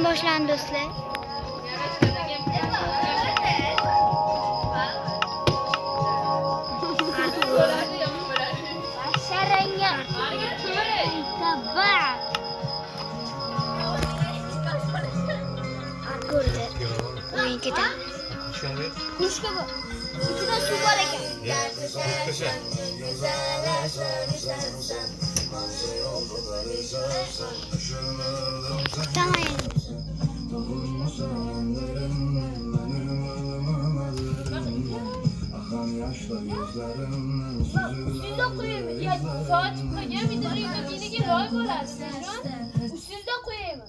boshlandi do'stlar. Sharanga. Tabak. Ko'rdi. O'yin ketadi. Nishka bu. İçinde su var ekan. Tamam. Siz de koyayım. Ya saat koyacağım. Bir de yine rol bolasın. Siz de koyayım.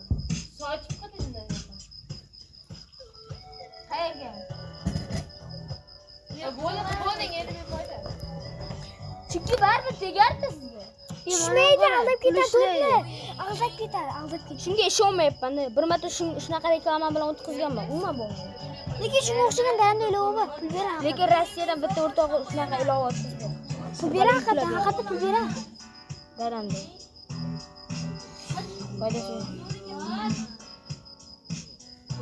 Saat kaçında? Hayır gel. Ya bu ne yeri bir koyda. Çünkü var mı teger de sizde? Pishmaydi, aldab ketadi. Aldab ketadi. Shunga ishonmayapman. Bir marta shunaqa reklama bilan o'tkazganman. Umuman bo'lmaydi. Lekin shunga o'xshagan danda ilova bor. Pul beradi. Lekin Rossiyadan bitta o'rtog'i shunaqa ilova o'tkazgan. Pul beradi, haqiqatda pul beradi. Daranda. Foydasi yo'q.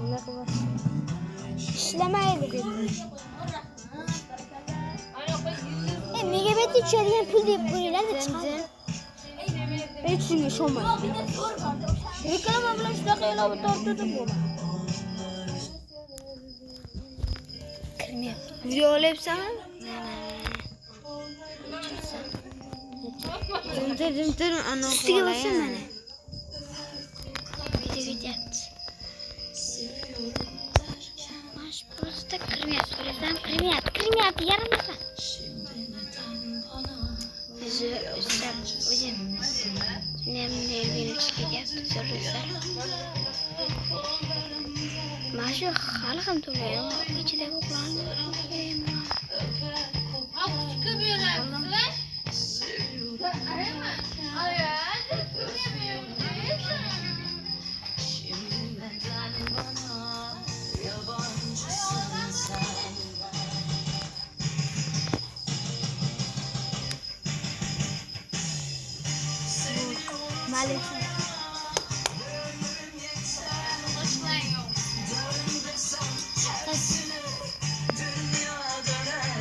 Nima qilamiz? Ishlamaydi dedi. Megabitga tushadigan pul deb qo'yiladi chiqadi. Hech shunga ishonmayman. Reklama bilan shunaqa ilova tortdim bo'ladi. Kirmayapti. Video olyapsanmi? Jimtir ana Ustiga bossin mana. Video ketyapti. Mash просто kirmayapti. Birazdan kirmayapti. Yaramasa. O'zim. Nemni ketyapti. So'raslar. Mana shu hali ham to'layman. Ichidagi uxlarni ko'raman.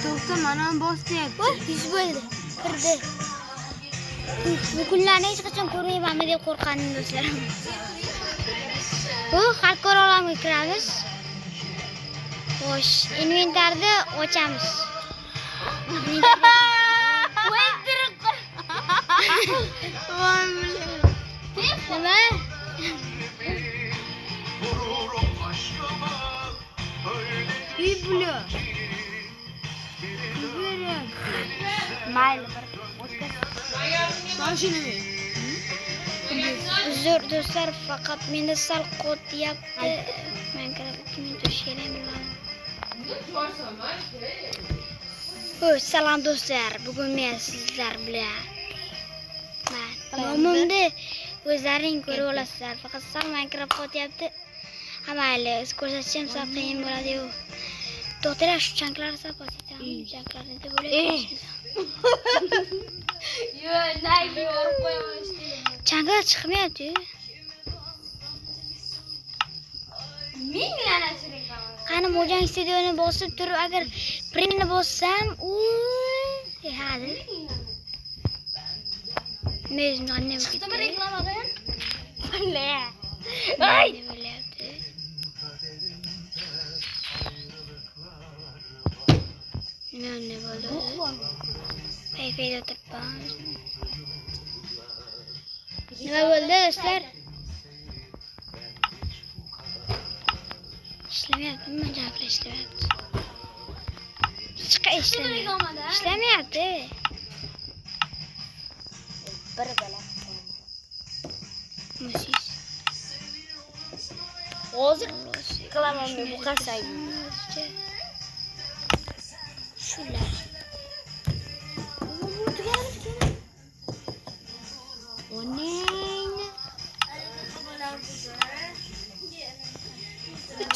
To'xta, mana bosyapti. Oh, yuz bo'ldi. Kirdi. Bu kunlarni hech qachon ko'rmaymanmi deb qo'rqadim do'stlar. Bu xalqaro olamga kiramiz. Xo'sh, inventarni ochamiz. Nima? Biblo. Mayli. Mashina. Uzr do'stlar, faqat menda sal qotyapti. Minecraft 2003 yildan. Salom do'stlar, bugun men sizlar bilan nomimni o'zlaring ko'rib olasizlar. Faqat sal Minecraft qotyapti. Ha mayli, ko'rsatishim sal qiyin bo'ladi-yu. To'xtalar, shu chanklarni sapot etaman. Chanklarni deb o'ylayapsiz. Yo, nayni yorib qo'yaman işte. Chanklar chiqmayapti. Ming la'nat reklama. Qani Mojang Studioni bosib turib, agar printni bossam, hadi. Men nima Chiqdimi reklamadan? Vallahi. Ay! Bo'lyapti. Ne bo'ldi? Paypayda o'tiribman. Nima bo'ldi do'stlar? İşlamayapti, Minecraft'la ishlamayapti. Ishlamayapti. İşlamayapti. Bir bala. Musiz. Hozir qilaman men bu qasay. Shular. Oning.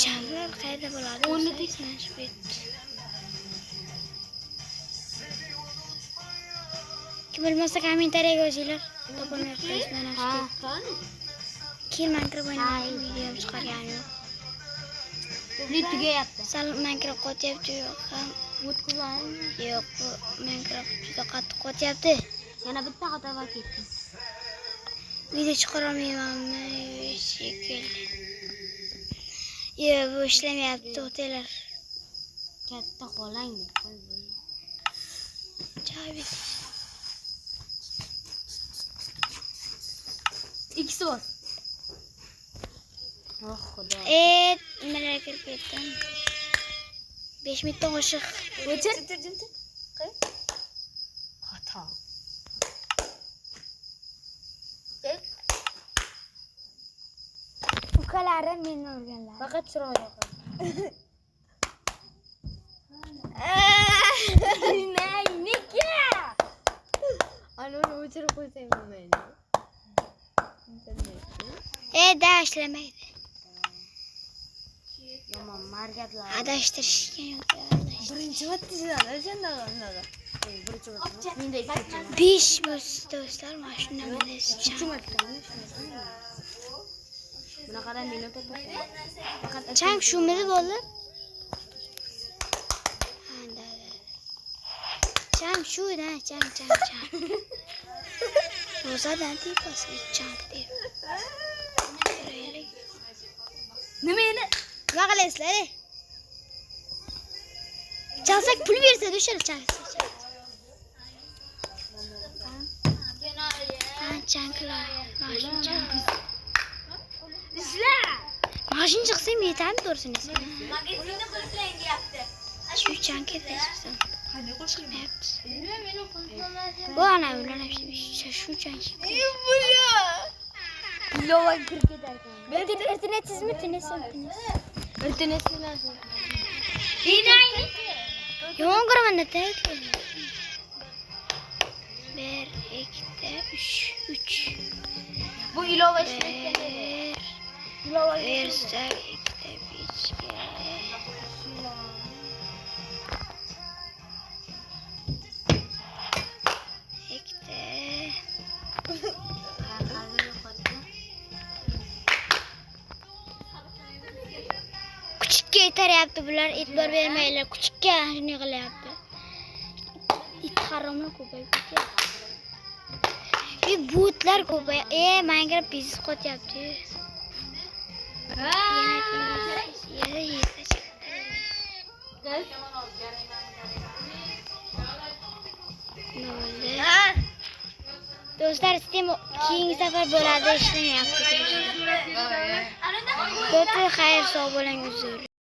Changlar qayerda bo'ladi? O'rni tekshirib ketdi. Kim bilmasa kommentariyaga yozinglar. Topolmayapmiz mana shu. Keyin Minecraft o'ynamadim, videom chiqarganim yo'q. Tugayapti. Sal Minecraft qotyapti yo'q ham. O'tkazaymi? Yo'q, bu Minecraft juda qattiq qotyapti. Yana bitta xato va ketdi. Video chiqara olmaymanmi? Shekilli. Yo'q, bu ishlamayapti, to'xtanglar. Katta xolang deb qo'y bo'ldi. Chavit. Ikkisi bor. Oh xudo. Nimalar kirib ketdim? 5 minutdan oshiq. O'chir. Xato. Ukalarim meni urganlar. Faqat chiroq yoqadi. Nega? Ana o'chirib qo'ysang bo'lmaydi. Da ishlamaydi. Yomon margatlar. Adashtirishgan yo'q. Birinchi marta sizlar o'shanda unaqa. Birinchi marta. Menda ikkinchi. 5 bo'lsa do'stlar, mana shunday Ikkinchi marta. Bunaqadan minut o'tadi. Faqat Chang shumidi bo'ldi? Chang shu-da, chang. Ro'zadan tipasi chang deb. nima endi? Nima qilasizlar? Chalsak pul bersa o'sha chalsa. Changlar. Mashin chiqsam yetami to'rsini sen? Magazinni qo'shlang deyapti. Shu chang ketasiz. Chiqmayapti. Bu ana ular shu chang. Ilova kirib ketar ekan. Internetsizmi? Internetsizlar. Yomon ko'raman da. 1, 2, 3. Bu ilova ishlayotgan. Ilova Versek 2, 5. Kuchukka itaryapti bular, e'tibor bermaylar. Kuchukka shuni qilyapti. It haromlar ko'payib ketyapti. Botlar ko'payib. Minecraft biznes qotyapti. Do'stlar, Steam keyingi safar bo'ladi, ishlamayapti. Xayr, sog' bo'ling, uzr.